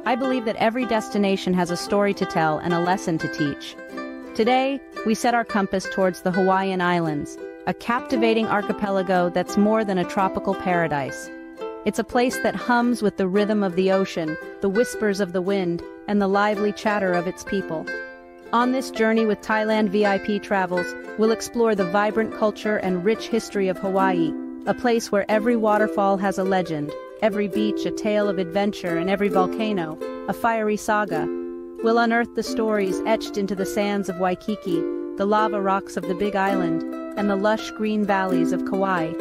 I believe that every destination has a story to tell and a lesson to teach. Today, we set our compass towards the Hawaiian Islands, a captivating archipelago that's more than a tropical paradise. It's a place that hums with the rhythm of the ocean, the whispers of the wind, and the lively chatter of its people. On this journey with Thailand VIP Travels, we'll explore the vibrant culture and rich history of Hawaii, a place where every waterfall has a legend, every beach a tale of adventure, and every volcano a fiery saga. We'll unearth the stories etched into the sands of Waikiki, the lava rocks of the Big Island, and the lush green valleys of Kauai.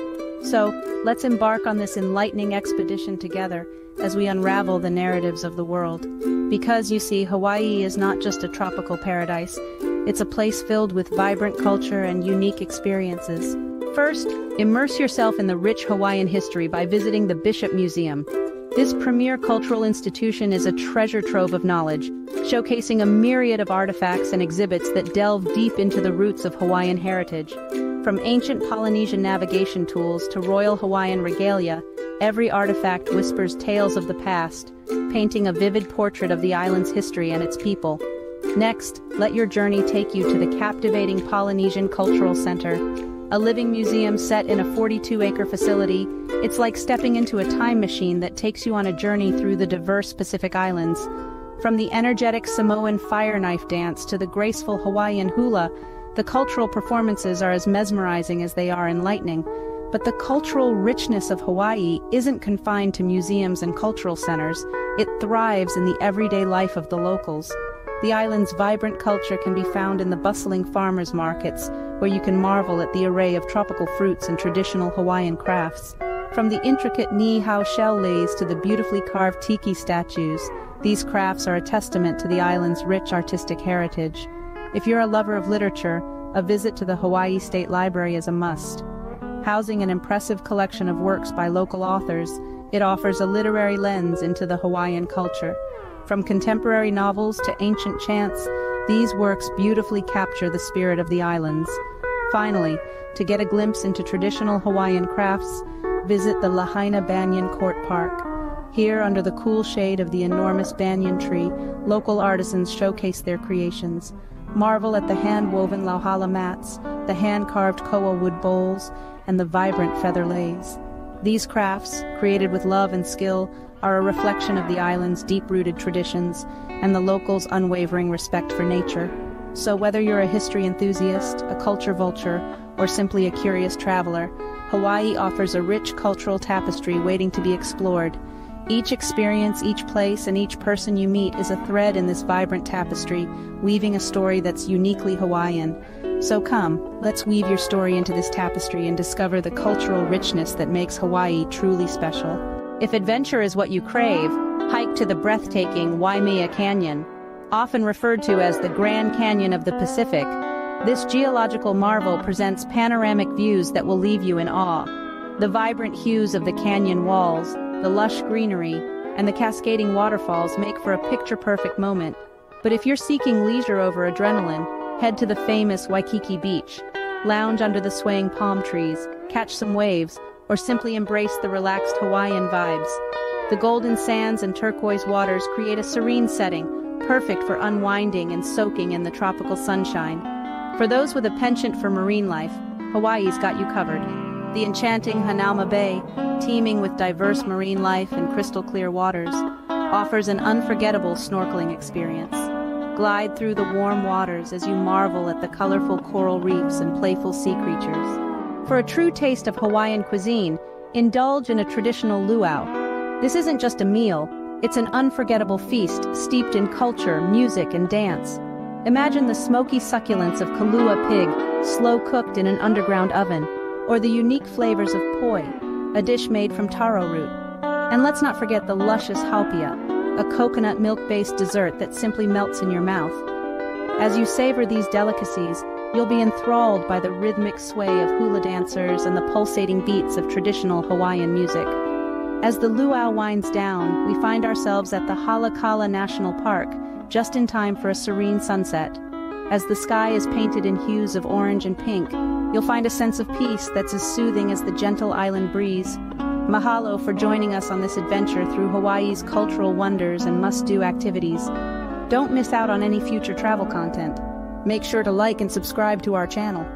So, let's embark on this enlightening expedition together as we unravel the narratives of the world. Because, you see, Hawaii is not just a tropical paradise, it's a place filled with vibrant culture and unique experiences. First, immerse yourself in the rich Hawaiian history by visiting the Bishop Museum. This premier cultural institution is a treasure trove of knowledge, showcasing a myriad of artifacts and exhibits that delve deep into the roots of Hawaiian heritage. From ancient Polynesian navigation tools to royal Hawaiian regalia, every artifact whispers tales of the past, painting a vivid portrait of the island's history and its people. Next, let your journey take you to the captivating Polynesian Cultural Center. A living museum set in a 42-acre facility, it's like stepping into a time machine that takes you on a journey through the diverse Pacific Islands. From the energetic Samoan fire knife dance to the graceful Hawaiian hula, the cultural performances are as mesmerizing as they are enlightening. But the cultural richness of Hawaii isn't confined to museums and cultural centers. It thrives in the everyday life of the locals. The island's vibrant culture can be found in the bustling farmers' markets, where you can marvel at the array of tropical fruits and traditional Hawaiian crafts. From the intricate ni-hao shell lays to the beautifully carved tiki statues, these crafts are a testament to the island's rich artistic heritage. If you're a lover of literature, a visit to the Hawaii State Library is a must. Housing an impressive collection of works by local authors, it offers a literary lens into the Hawaiian culture. From contemporary novels to ancient chants, these works beautifully capture the spirit of the islands. Finally, to get a glimpse into traditional Hawaiian crafts, visit the Lahaina Banyan Court Park. Here, under the cool shade of the enormous banyan tree, local artisans showcase their creations. Marvel at the hand-woven lauhala mats, the hand-carved koa wood bowls, and the vibrant feather leis. These crafts, created with love and skill, are a reflection of the island's deep-rooted traditions and the locals' unwavering respect for nature. So whether you're a history enthusiast, a culture vulture, or simply a curious traveler, Hawaii offers a rich cultural tapestry waiting to be explored. Each experience, each place, and each person you meet is a thread in this vibrant tapestry, weaving a story that's uniquely Hawaiian. So come, let's weave your story into this tapestry and discover the cultural richness that makes Hawaii truly special. If adventure is what you crave, hike to the breathtaking Waimea Canyon. Often referred to as the Grand Canyon of the Pacific, this geological marvel presents panoramic views that will leave you in awe. The vibrant hues of the canyon walls, the lush greenery, and the cascading waterfalls make for a picture-perfect moment. But if you're seeking leisure over adrenaline, head to the famous Waikiki Beach. Lounge under the swaying palm trees, catch some waves, or simply embrace the relaxed Hawaiian vibes. The golden sands and turquoise waters create a serene setting, perfect for unwinding and soaking in the tropical sunshine. For those with a penchant for marine life, Hawaii's got you covered. The enchanting Hanauma Bay, teeming with diverse marine life and crystal-clear waters, offers an unforgettable snorkeling experience. Glide through the warm waters as you marvel at the colorful coral reefs and playful sea creatures. For a true taste of Hawaiian cuisine, indulge in a traditional luau. This isn't just a meal, it's an unforgettable feast steeped in culture, music, and dance. Imagine the smoky succulence of kalua pig, slow-cooked in an underground oven, or the unique flavors of poi, a dish made from taro root. And let's not forget the luscious haupia, a coconut milk-based dessert that simply melts in your mouth. As you savor these delicacies, you'll be enthralled by the rhythmic sway of hula dancers and the pulsating beats of traditional Hawaiian music. As the luau winds down, we find ourselves at the Halakala National Park, just in time for a serene sunset. As the sky is painted in hues of orange and pink, you'll find a sense of peace that's as soothing as the gentle island breeze. Mahalo for joining us on this adventure through Hawaii's cultural wonders and must-do activities. Don't miss out on any future travel content. Make sure to like and subscribe to our channel.